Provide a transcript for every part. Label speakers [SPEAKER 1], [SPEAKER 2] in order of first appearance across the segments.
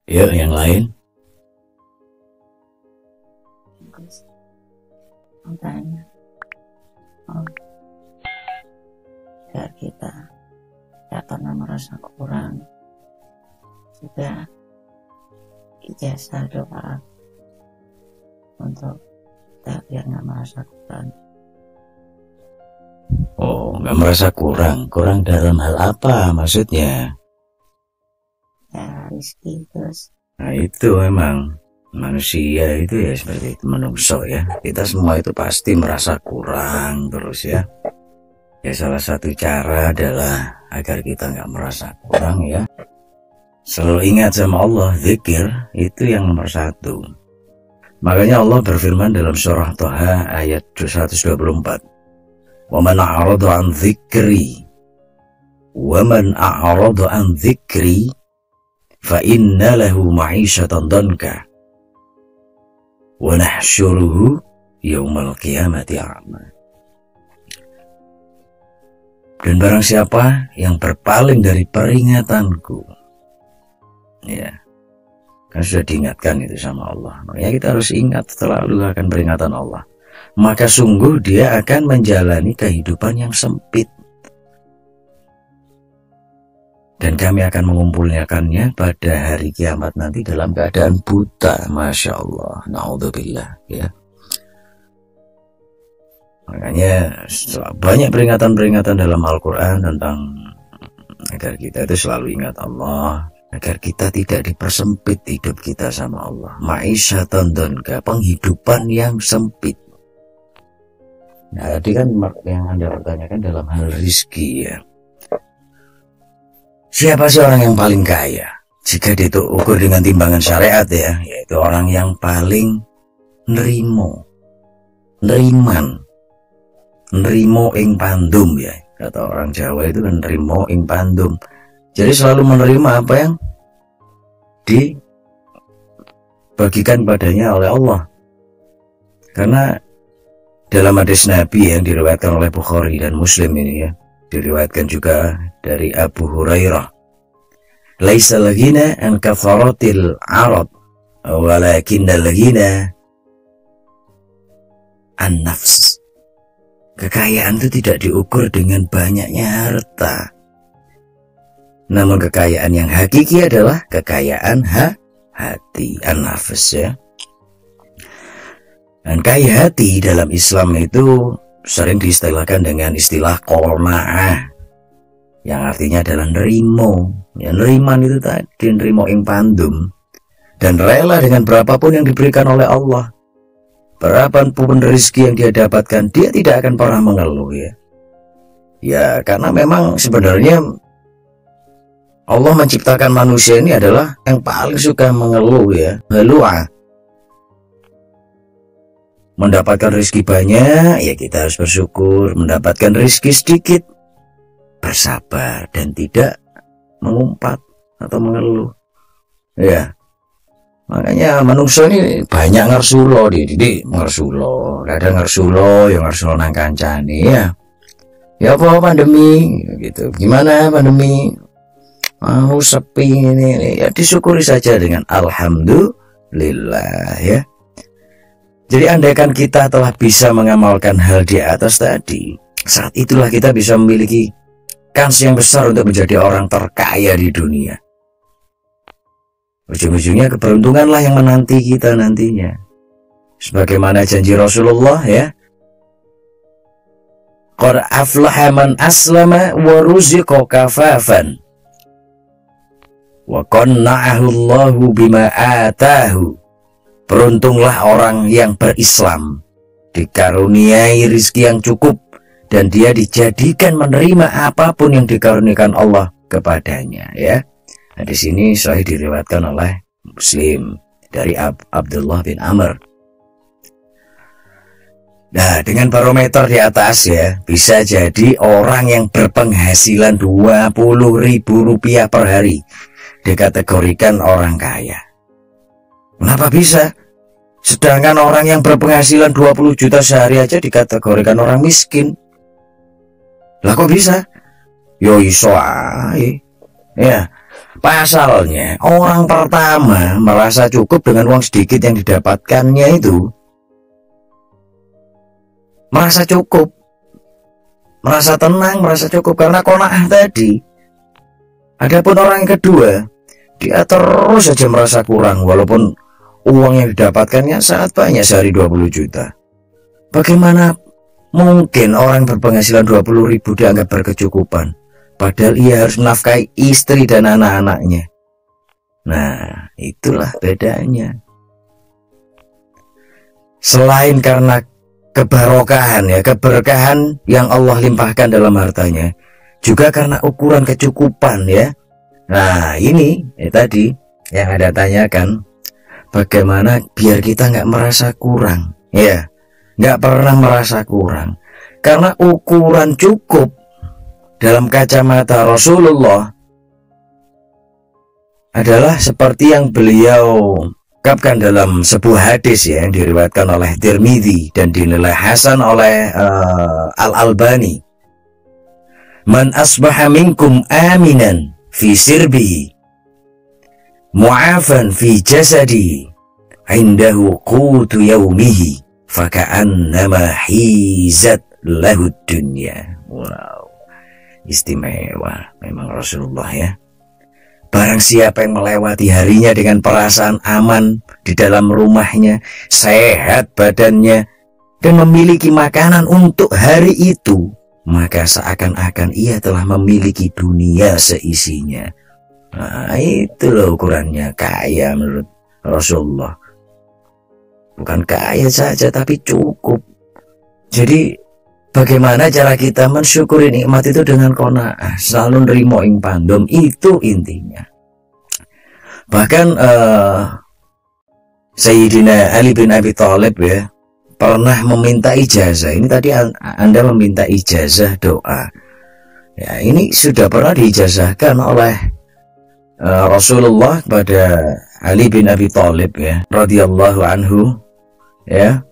[SPEAKER 1] Yuk yang lain.
[SPEAKER 2] Makanya biar kita tidak pernah merasa kurang, juga ijazah doa untuk kita biar nggak merasa kurang.
[SPEAKER 1] Oh, nggak merasa kurang. Kurang dalam hal apa maksudnya?
[SPEAKER 2] Ya rezeki terus.
[SPEAKER 1] Nah itu memang manusia itu ya seperti itu, menungso ya. Kita semua itu pasti merasa kurang terus ya. Ya salah satu cara adalah agar kita nggak merasa kurang ya, selalu ingat sama Allah, zikir itu yang nomor satu. Makanya Allah berfirman dalam surah Thaha ayat 124, وَمَنْ أَعْرَضَ عَنْ ذِكْرِي وَمَنْ أَعْرَضَ عَنْ ذِكْرِي فَإِنَّ لَهُ مَعِيشَةً ضَنْكًا وَنَحْشُرُهُ يَوْمَ الْقِيَامَةِ أَعْمَى. Dan barang siapa yang berpaling dari peringatanku, ya, kan sudah diingatkan itu sama Allah. Makanya kita harus ingat selalu akan peringatan Allah. Maka sungguh dia akan menjalani kehidupan yang sempit. Dan kami akan mengumpulkannya pada hari kiamat nanti dalam keadaan buta. Masya Allah, na'udzubillah ya. Makanya banyak peringatan-peringatan dalam Al-Quran tentang agar kita itu selalu ingat Allah, agar kita tidak dipersempit hidup kita sama Allah. Ma'isyatan donka, penghidupan yang sempit. Nah tadi kan yang Anda pertanyakan dalam hal rizki ya. Siapa sih orang yang paling kaya? Jika diukur dengan timbangan syariat ya, yaitu orang yang paling nerimo ing pandum ya, kata orang Jawa itu kan nerimo ing pandum. Jadi selalu menerima apa yang dibagikan padanya oleh Allah. Karena dalam hadis Nabi yang diriwayatkan oleh Bukhari dan Muslim ini ya, diriwayatkan juga dari Abu Hurairah, laisal ghina an katharatil arad walakinnal ghina an nafs. Kekayaan itu tidak diukur dengan banyaknya harta, namun kekayaan yang hakiki adalah kekayaan hati, an-nafs ya. Dan kaya hati dalam Islam itu sering diistilahkan dengan istilah qanaah, yang artinya adalah nerimo. Ya, neriman itu tadi, nerimo ing pandum, dan rela dengan berapapun yang diberikan oleh Allah. Berapapun rezeki yang dia dapatkan, dia tidak akan pernah mengeluh ya. Ya karena memang sebenarnya Allah menciptakan manusia ini adalah yang paling suka mengeluh ya, ngeluh. Mendapatkan rezeki banyak, ya kita harus bersyukur. Mendapatkan rezeki sedikit, bersabar dan tidak mengumpat atau mengeluh. Ya, makanya manusia ini banyak ngersulo, ngersulo. Kadang ngersulo, yang ngersulo nang kancane ya. Ya apa pandemi gitu. Gimana pandemi? Mau sepi ini, ya disyukuri saja dengan alhamdulillah ya. Jadi andaikan kita telah bisa mengamalkan hal di atas tadi, saat itulah kita bisa memiliki kans yang besar untuk menjadi orang terkaya di dunia. Ujung-ujungnya keberuntunganlah yang menanti kita nantinya. Sebagaimana janji Rasulullah ya, qad aflaha man aslama wa ruziqa kafafan wa qanna'ahu Allahu bima atahu. Beruntunglah orang yang berislam, dikaruniai rizki yang cukup, dan dia dijadikan menerima apapun yang dikaruniakan Allah kepadanya ya. Nah, di sini sahih diriwayatkan oleh Muslim dari Abdullah bin Amr. Nah, dengan barometer di atas ya, bisa jadi orang yang berpenghasilan 20.000 rupiah per hari dikategorikan orang kaya. Kenapa bisa? Sedangkan orang yang berpenghasilan 20 juta sehari aja dikategorikan orang miskin. Lah kok bisa? Yo iso ae. Ya, Pasalnya, orang pertama merasa cukup dengan uang sedikit yang didapatkannya itu. Merasa cukup, merasa tenang, merasa cukup karena qanaah tadi. Adapun orang yang kedua, dia terus saja merasa kurang walaupun uang yang didapatkannya sangat banyak, sehari 20 juta. Bagaimana mungkin orang berpenghasilan 20.000 dianggap berkecukupan? Padahal ia harus menafkahi istri dan anak-anaknya. Nah, itulah bedanya. Selain karena keberkahan yang Allah limpahkan dalam hartanya, juga karena ukuran kecukupan ya. Nah, ini tadi yang ada tanyakan, bagaimana biar kita nggak merasa kurang, ya, nggak pernah merasa kurang, karena ukuran cukup dalam kacamata Rasulullah adalah seperti yang beliau ungkapkan dalam sebuah hadis ya, yang diriwayatkan oleh Tirmidzi dan dinilai hasan oleh Al-Albani. Man asbaha minkum aminan fi sirbihi mu'afan fi jasadihi indahu qutu yaumihi faka'annama hizat lahu dunya. Wow, istimewa memang Rasulullah ya. Barang siapa yang melewati harinya dengan perasaan aman di dalam rumahnya, sehat badannya, dan memiliki makanan untuk hari itu, maka seakan-akan ia telah memiliki dunia seisinya. Nah, itu loh ukurannya kaya menurut Rasulullah. Bukan kaya saja, tapi cukup. Jadi bagaimana cara kita mensyukuri nikmat itu dengan qanaah, selalu nerimo ing pandom, itu intinya. Bahkan Sayyidina Ali bin Abi Thalib ya pernah meminta ijazah. Ini tadi Anda meminta ijazah doa. Ya, ini sudah pernah diijazahkan oleh Rasulullah kepada Ali bin Abi Thalib ya, radhiyallahu anhu ya.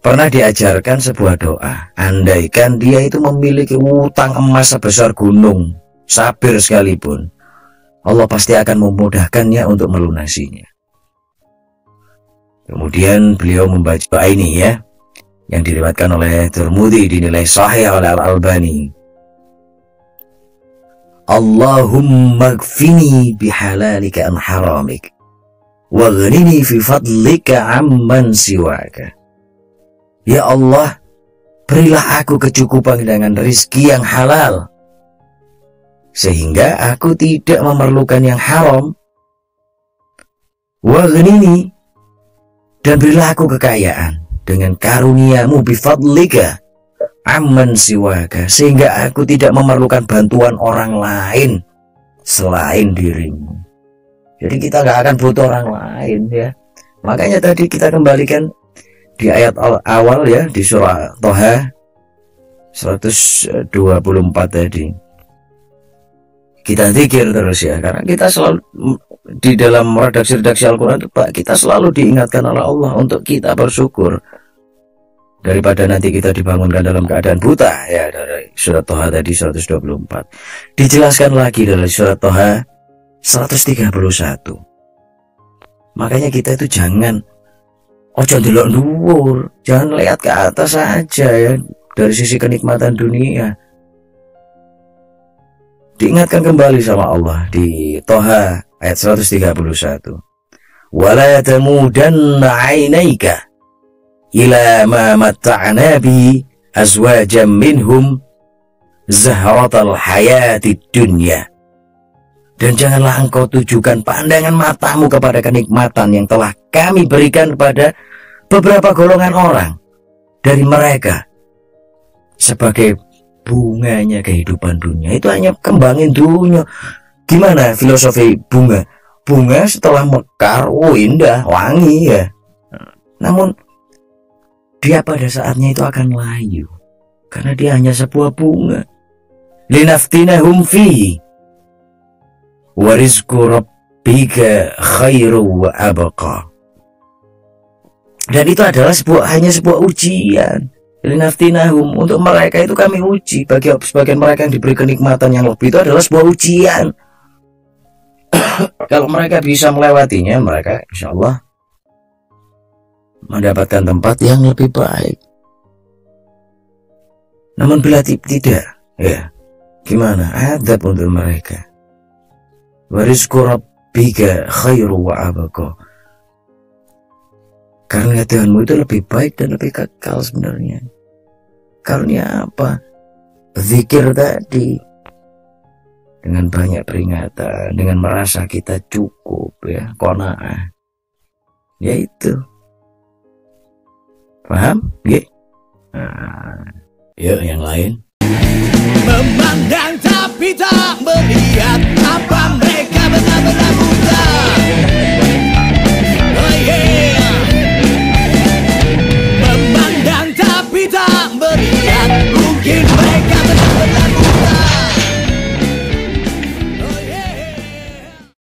[SPEAKER 1] Pernah diajarkan sebuah doa, andaikan dia itu memiliki utang emas sebesar gunung Sabir sekalipun, Allah pasti akan memudahkannya untuk melunasinya. Kemudian beliau membaca doa ini ya, yang diriwayatkan oleh Tirmidzi, dinilai sahih oleh Al-Albani. Allahumma gfini bihalalika an haramik waghnini fi fadlika amman siwaka. Ya Allah, berilah aku kecukupan dengan rezeki yang halal, sehingga aku tidak memerlukan yang haram. Waghnini, dan berilah aku kekayaan dengan karuniamu bifadlika amman siwaka, sehingga aku tidak memerlukan bantuan orang lain selain dirimu. Jadi kita gak akan butuh orang lain ya. Makanya tadi kita kembalikan di ayat awal ya, di surah Toha 124 tadi. Kita zikir terus ya, karena kita selalu di dalam redaksi Al-Quran kita selalu diingatkan oleh Allah untuk kita bersyukur, daripada nanti kita dibangunkan dalam keadaan buta ya. Dari surat Toha tadi 124 dijelaskan lagi dari surat Toha 131. Makanya kita itu jangan ojo ndelok dhuwur, jangan lihat ke atas saja ya, dari sisi kenikmatan dunia. Diingatkan kembali sama Allah di Toha ayat 131. Wala tamudanna 'ainaika ila ma matta'na bi azwajan minhum zahratal hayatid dunya. Dan janganlah engkau tujukan pandangan matamu kepada kenikmatan yang telah kami berikan kepada beberapa golongan orang dari mereka sebagai bunganya kehidupan dunia. Itu hanya kembangin dunia. Gimana filosofi bunga? Bunga setelah mekar, indah, wangi ya. Namun dia pada saatnya itu akan layu, karena dia hanya sebuah bunga. Linaftinahum fihi wa rizqu rabbika khairu wa abqa. Dan itu adalah hanya sebuah ujian. Linaftinahum, untuk mereka itu kami uji. Bagi sebagian mereka yang diberi kenikmatan yang lebih, itu adalah sebuah ujian. Kalau mereka bisa melewatinya, mereka insya Allah mendapatkan tempat yang lebih baik. Namun bila tidak, ya gimana? Adab untuk mereka. Wa rizqu rabbika khairu wa abqa. Karena Tuhanmu itu lebih baik dan lebih kekal sebenarnya. Karena apa? Zikir tadi. Dengan banyak peringatan, dengan merasa kita cukup, ya, qanaah. Ya itu. Paham? Nggih. Nah, yuk yang lain.
[SPEAKER 3] Memandang tapi tak melihat apa mereka benar-benar